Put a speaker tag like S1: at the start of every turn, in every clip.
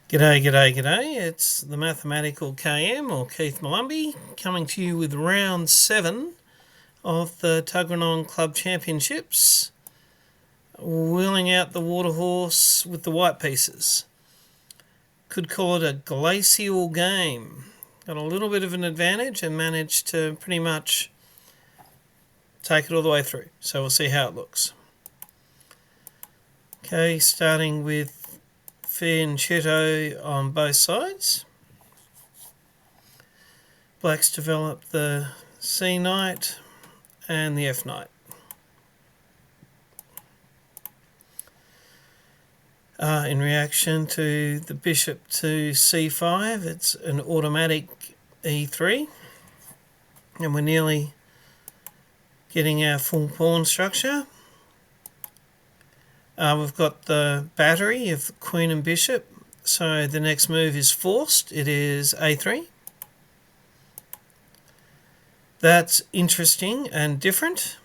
S1: G'day, g'day, g'day. It's the Mathematical KM, or Keith Malumbi, coming to you with round 7 of the Tuggeranong Club Championships, wheeling out the water horse with the white pieces. Could call it a glacial game. Got a little bit of an advantage and managed to pretty much take it all the way through. So we'll see how it looks. Okay, starting with Fianchetto on both sides. Blacks develop the C knight and the F knight. In reaction to the bishop to C5, it's an automatic E3, and we're nearly getting our full pawn structure. We've got the battery of the queen and bishop, so the next move is forced. It is A3. That's interesting and different,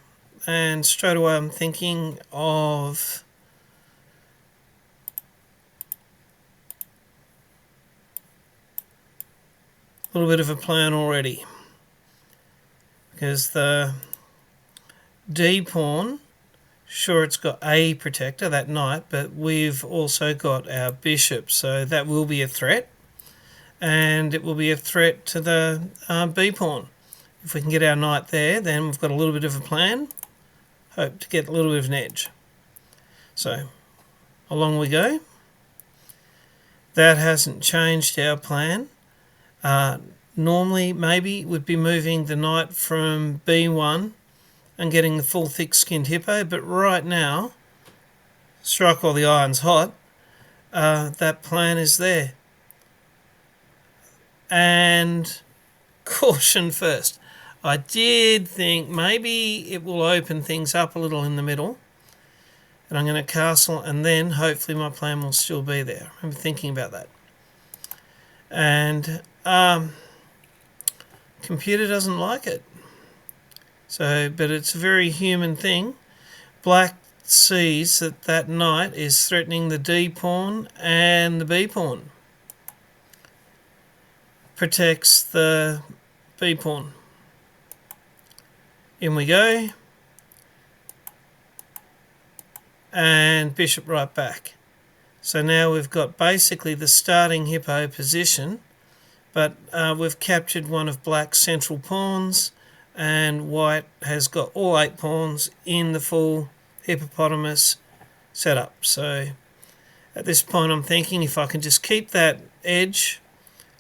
S1: and straight away I'm thinking of a little bit of a plan already, because the D pawn, sure, it's got a protector, that knight, but we've also got our bishop, so that will be a threat, and it will be a threat to the B pawn. If we can get our knight there, then we've got a little bit of a plan. Hope to get a little bit of an edge. So, along we go. That hasn't changed our plan. Normally, maybe we'd be moving the knight from B1 and getting the full thick-skinned hippo, but right now, strike while the iron's hot, that plan is there. And caution first. I did think maybe it will open things up a little in the middle, and I'm going to castle, and then hopefully my plan will still be there. I'm thinking about that. And computer doesn't like it. So, but it's a very human thing. Black sees that that knight is threatening the D pawn and the B pawn. Protects the B pawn. In we go. And bishop right back. So now we've got basically the starting hippo position, but we've captured one of black's central pawns, and white has got all 8 pawns in the full hippopotamus setup. So at this point I'm thinking if I can just keep that edge,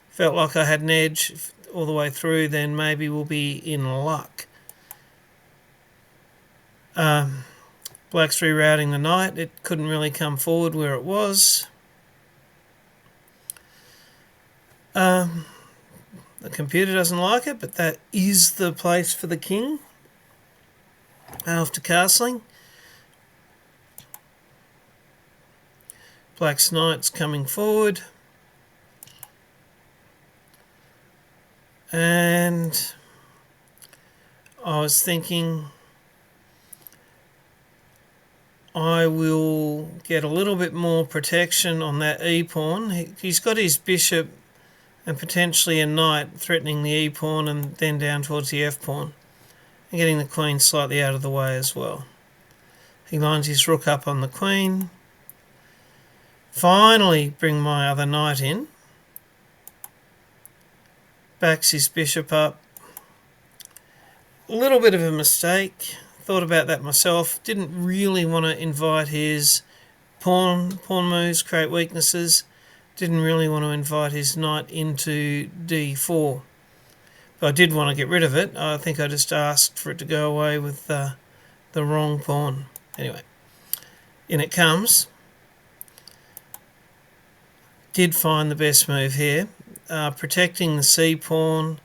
S1: felt like I had an edge all the way through, then maybe we'll be in luck. Black's rerouting the knight. It couldn't really come forward where it was. The computer doesn't like it, but that is the place for the king after castling. Black's knight's coming forward. And I was thinking I will get a little bit more protection on that E pawn. He's got his bishop and potentially a knight threatening the E pawn and then down towards the F pawn, and getting the queen slightly out of the way as well. He lines his rook up on the queen. Finally bring my other knight in. Backs his bishop up. A little bit of a mistake. Thought about that myself. Didn't really want to invite his pawn moves, create weaknesses. Didn't really want to invite his knight into D4. But I did want to get rid of it. I think I just asked for it to go away with the wrong pawn. Anyway, in it comes. Did find the best move here. Protecting the C pawn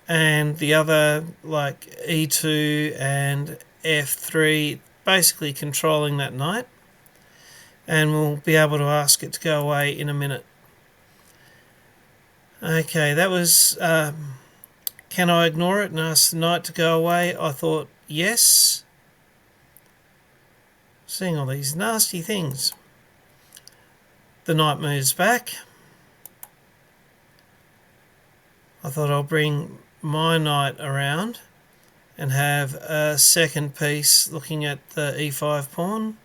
S1: and the other, like E2 and F3, basically controlling that knight. And we'll be able to ask it to go away in a minute. Okay, that was, can I ignore it and ask the knight to go away? I thought, yes. Seeing all these nasty things. The knight moves back. I thought I'll bring my knight around and have a second piece looking at the e5 pawn.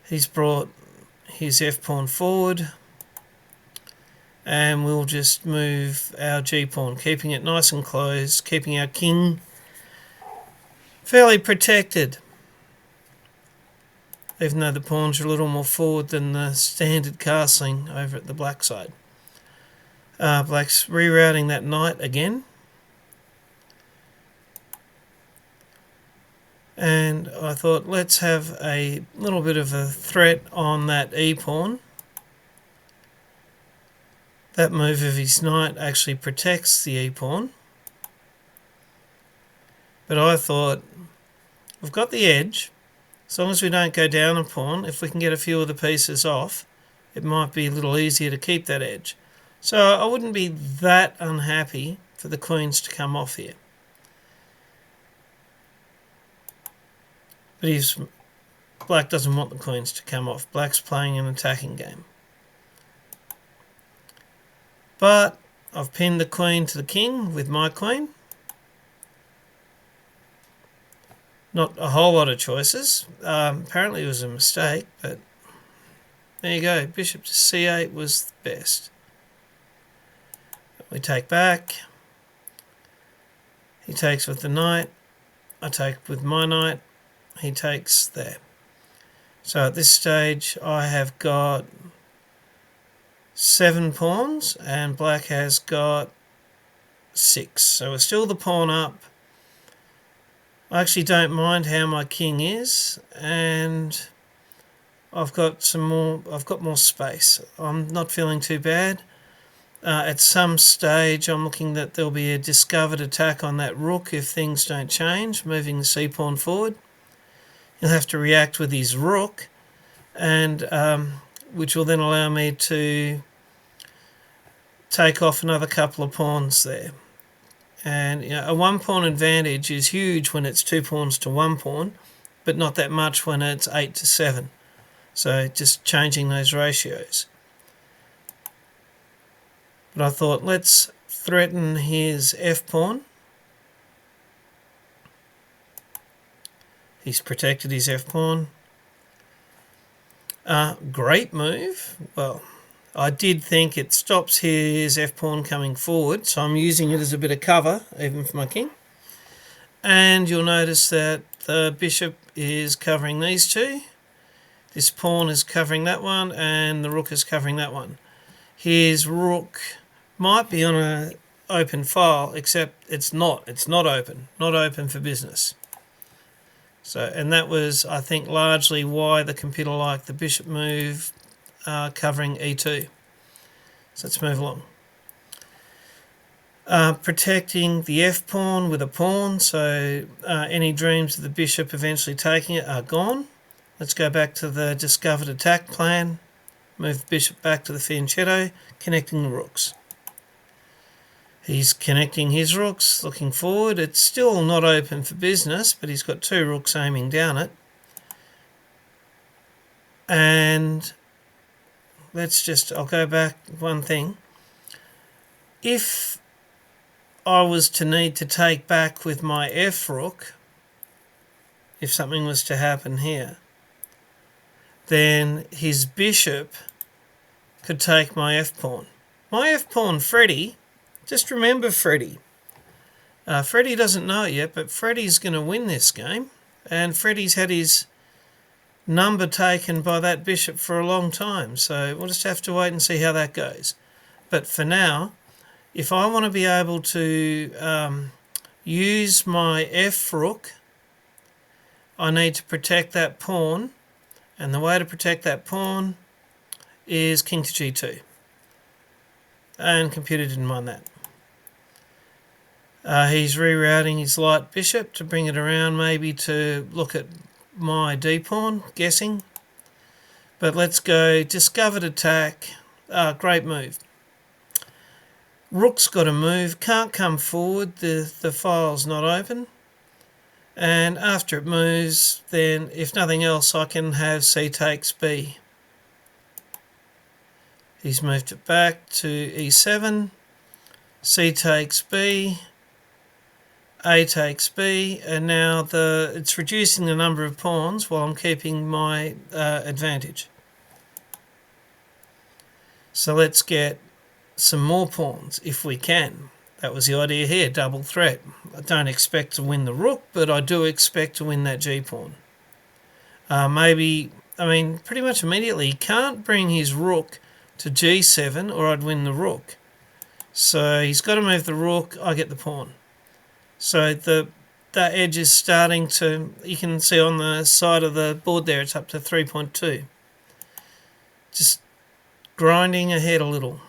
S1: He's brought his f pawn forward, and we'll just move our g pawn, keeping it nice and closed, keeping our king fairly protected, even though the pawns are a little more forward than the standard castling over at the black side. Black's rerouting that knight again, and I thought let's have a little bit of a threat on that e-pawn. That move of his knight actually protects the e-pawn, but I thought we've got the edge. As long as we don't go down a pawn, if we can get a few of the pieces off, it might be a little easier to keep that edge. So I wouldn't be that unhappy for the queens to come off here. But black doesn't want the queens to come off. Black's playing an attacking game. But I've pinned the queen to the king with my queen. Not a whole lot of choices. Apparently it was a mistake, but there you go. Bishop to c8 was the best. We take back. He takes with the knight. I take with my knight. He takes there. So at this stage I have got 7 pawns and black has got 6. So we're still the pawn up. I actually don't mind how my king is, and I've got more space. I'm not feeling too bad. At some stage I'm looking that there'll be a discovered attack on that rook if things don't change, moving the c-pawn forward. He'll have to react with his rook, and which will then allow me to take off another couple of pawns there. And a 1 pawn advantage is huge when it's 2 pawns to 1 pawn, but not that much when it's 8 to 7. So just changing those ratios. But I thought let's threaten his f pawn. He's protected his f pawn. Great move. Well, I did think it stops his f pawn coming forward, so I'm using it as a bit of cover, even for my king. And you'll notice that the bishop is covering these two. This pawn is covering that one, and the rook is covering that one. His rook might be on an open file, except it's not. It's not open. Not open for business. So, and that was, I think, largely why the computer liked the bishop move covering e2. So let's move along. Protecting the f pawn with a pawn, so any dreams of the bishop eventually taking it are gone. Let's go back to the discovered attack plan. Move the bishop back to the fianchetto, connecting the rooks. He's connecting his rooks, looking forward. It's still not open for business, but he's got 2 rooks aiming down it. And I'll go back one thing. If I was to need to take back with my f rook, if something was to happen here, then his bishop could take my f pawn. My f pawn, Freddie, just remember Freddie. Freddie doesn't know it yet, but Freddie's going to win this game, and Freddie's had his number taken by that bishop for a long time, so we'll just have to wait and see how that goes. But for now, if I want to be able to use my f rook, I need to protect that pawn, and the way to protect that pawn is king to g2. And computer didn't mind that. He's rerouting his light bishop to bring it around, maybe to look at my d-pawn, guessing. But let's go discovered attack. Great move. Rook's got to move, can't come forward, the file's not open. And after it moves, then if nothing else, I can have c takes b. He's moved it back to e7. C takes b. A takes b, and now it's reducing the number of pawns while I'm keeping my advantage. So let's get some more pawns if we can. That was the idea here, double threat. I don't expect to win the rook, but I do expect to win that g-pawn. Pretty much immediately, he can't bring his rook to g7 or I'd win the rook. So he's got to move the rook, I get the pawn. So that edge is starting to, you can see on the side of the board there, it's up to 3.2. Just grinding ahead a little.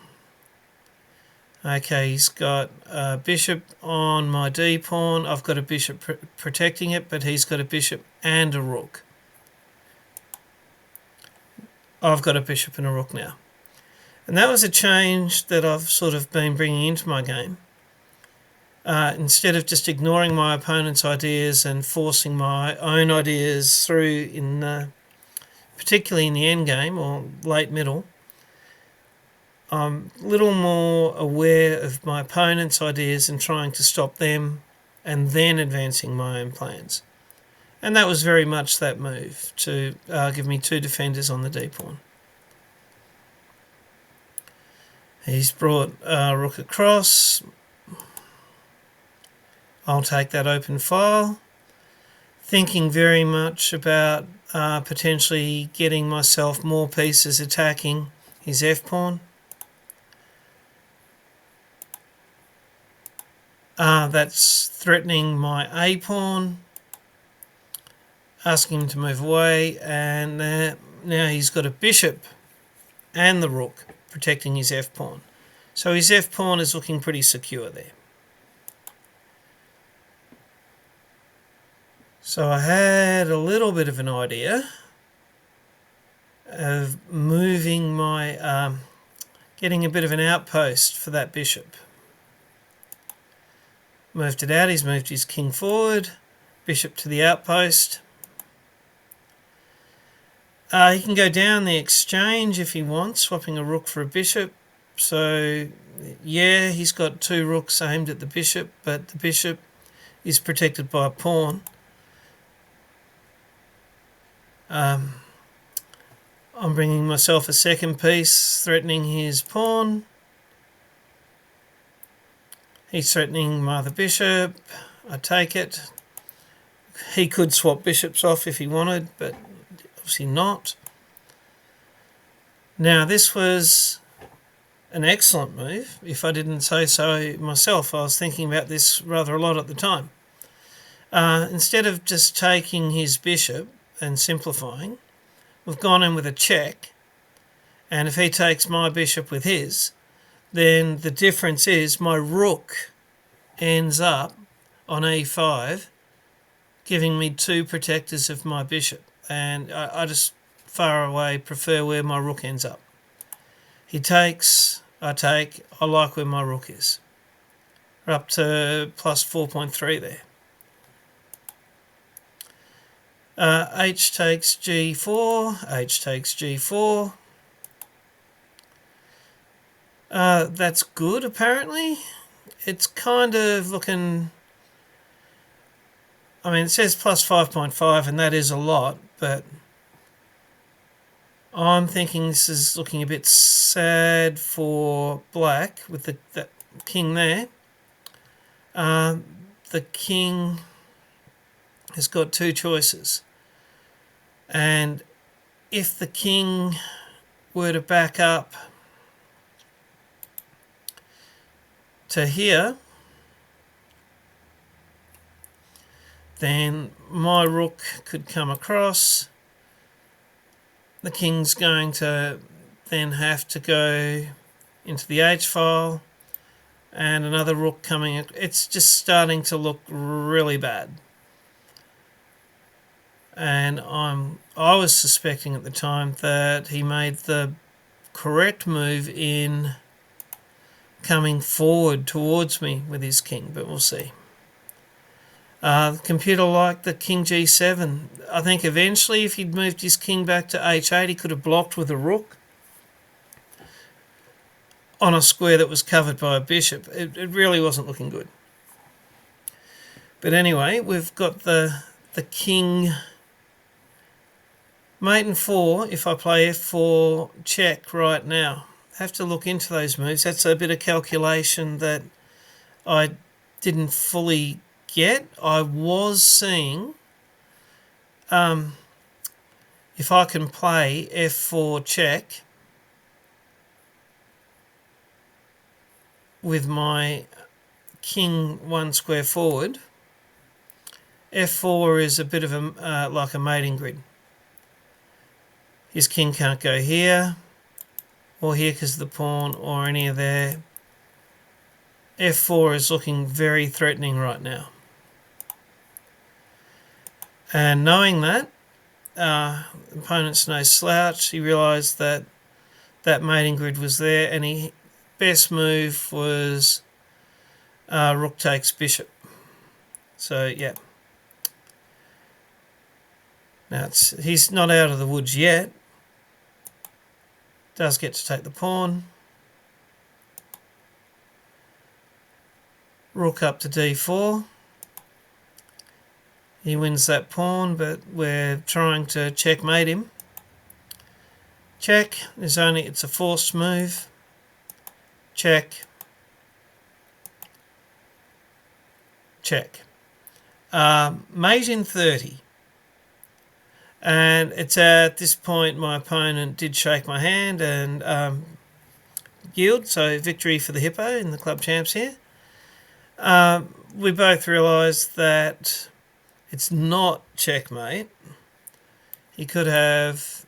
S1: Okay, he's got a bishop on my d-pawn. I've got a bishop protecting it, but he's got a bishop and a rook. I've got a bishop and a rook now. And that was a change that I've sort of been bringing into my game. Instead of just ignoring my opponent's ideas and forcing my own ideas through, particularly in the endgame or late middle, I'm a little more aware of my opponent's ideas and trying to stop them and then advancing my own plans. And that was very much that move, to give me two defenders on the d-pawn. He's brought rook across. I'll take that open file, thinking very much about potentially getting myself more pieces attacking his f-pawn. That's threatening my a-pawn, asking him to move away, and now he's got a bishop and the rook protecting his f-pawn. So his f-pawn is looking pretty secure there. So I had a little bit of an idea of moving my, getting a bit of an outpost for that bishop. Moved it out, he's moved his king forward, bishop to the outpost. He can go down the exchange if he wants, swapping a rook for a bishop. So, yeah, he's got two rooks aimed at the bishop, but the bishop is protected by a pawn. I'm bringing myself a second piece, threatening his pawn. He's threatening my other bishop. I take it. He could swap bishops off if he wanted, but obviously not. Now, this was an excellent move, if I didn't say so myself. I was thinking about this rather a lot at the time. Instead of just taking his bishop and simplifying, we've gone in with a check, and if he takes my bishop with his, then the difference is my rook ends up on e5, giving me two protectors of my bishop, and I just far away prefer where my rook ends up. He takes, I take, I like where my rook is. We're up to plus 4.3 there. H takes g4, H takes g4. That's good, apparently. It's kind of looking... I mean, it says plus 5.5, and that is a lot, but I'm thinking this is looking a bit sad for black with that king there. The king has got two choices. And if the king were to back up to here, then my rook could come across. The king's going to then have to go into the H file, and another rook coming. It's just starting to look really bad. And I was suspecting at the time that he made the correct move in coming forward towards me with his king, but we'll see. The computer liked the king g7. I think eventually if he'd moved his king back to h8, he could have blocked with a rook. on a square that was covered by a bishop. It really wasn't looking good. But anyway, we've got the king, mate and 4, if I play f4 check right now. Have to look into those moves. That's a bit of calculation that I didn't fully get. I was seeing if I can play f4 check with my king 1 square forward, f4 is a bit of a like a mating grid. His king can't go here or here because of the pawn or any of there. f4 is looking very threatening right now. And knowing that, opponent's no slouch, he realised that that mating grid was there, and his best move was rook takes bishop. So, yeah. Now, he's not out of the woods yet. Does get to take the pawn. Rook up to d4. He wins that pawn, but we're trying to checkmate him. Check. It's a forced move. Check. Check. Mate in 30. And it's at this point my opponent did shake my hand and yield, so victory for the Hippo in the club champs here. We both realised that it's not checkmate. He could have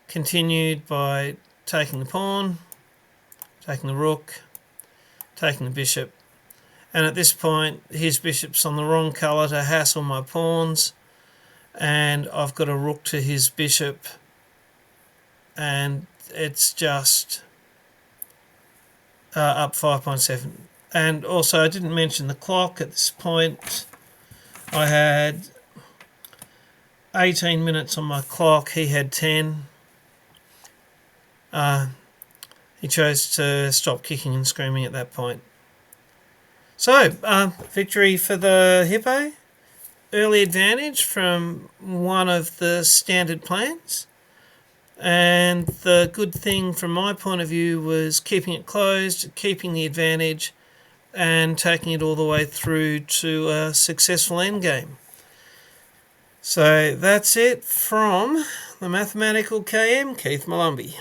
S1: continued by taking the pawn, taking the rook, taking the bishop, and at this point his bishop's on the wrong colour to hassle my pawns, and I've got a rook to his bishop, and it's just up 5.7. And also I didn't mention the clock at this point. I had 18 minutes on my clock, he had 10. He chose to stop kicking and screaming at that point. So, victory for the Hippo. Early advantage from one of the standard plans. And the good thing from my point of view was keeping it closed, keeping the advantage, and taking it all the way through to a successful endgame. So that's it from the Mathematical KM, Keith Malumbi.